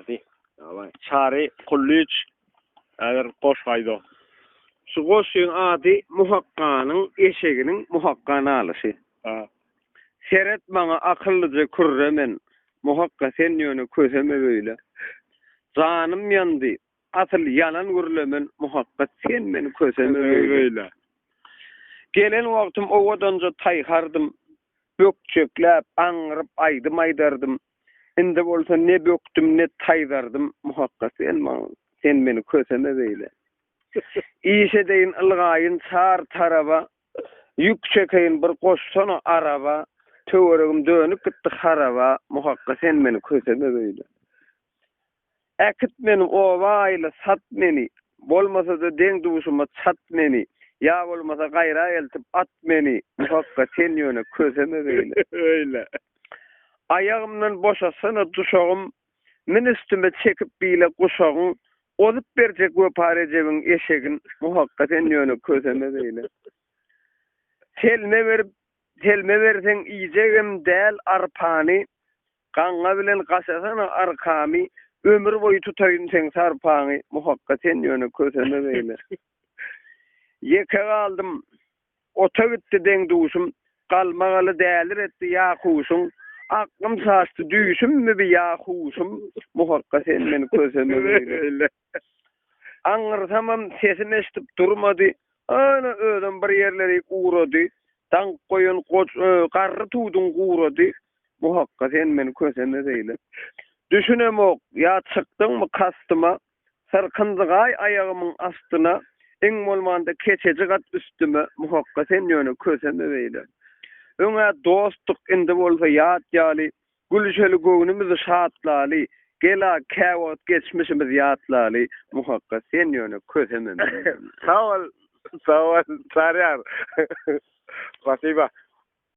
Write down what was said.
hadi. Tamam. Çare kulluç eğer koşaydı. Şu koşun adı muhakkanın eşeğinin muhakkana alışı. Ha. Seret bana akıllıca kurremen muhakka sen yönü közeme böyle. Zanım yandı. Asıl yalan gürlemen muhakka sen beni közeme böyle. Gelen vaktim ovadanca tayhardım. Bökçöklep, anırıp aydım aydardım. Indi bolsa ne böktüm ne taydardım. Muhakka sen beni közeme böyle. İşe deyin ılgayın sar taraba. Yük çekeyin bir koşsana araba. Töweregim dönüp gitti haraba. Muhakka sen beni közeme böyle. Ekit meni ovayla sat meni. Bolmasa da den duşuma sat meni. Ya bolmasa gayra eltip at meni. Muhakka sen yöne közeme böyle. Öyle. Ayağımdan boşasana duşağım. Men üstüme çekip bile kuşağım. Olup bercek ve parecevin eşegin. Muhakka sen yöne közeme böyle. Telme versen iyicegim del arpani. Kanğa bilen kaşasana arkami. Ömür boyu tutayın sen sarpani. Muhakka sen yöne közeme böyle. Yeke aldım. Ota gitti den duşum. Kalmagalı değerler etti ya kuşum. Aklım saçtı düğüşüm mü bir ya kuşum. Muhakka sen beni közeme böyle. Anırsamam sesini eşitip durmadı. Ana ödüm bir yerleri uğradı. Tank koyun karrı tuğdun uğradı. Muhakka sen beni közeme böyle. Düşünem ok, ya çıktın mı kastıma, sarkındıgay ayağımın astına, en bolmanda keçecik at üstüme, muhakka sen yönü közeme böyle. Öňe dostluk indi bolsa ýat ýaly, gülşeli göwnümizi şatlaly, gela käwat geçmişimiz ýatlaly, muhakka sen ýöne közeme. Sağ ol, Saryar. Spasiba.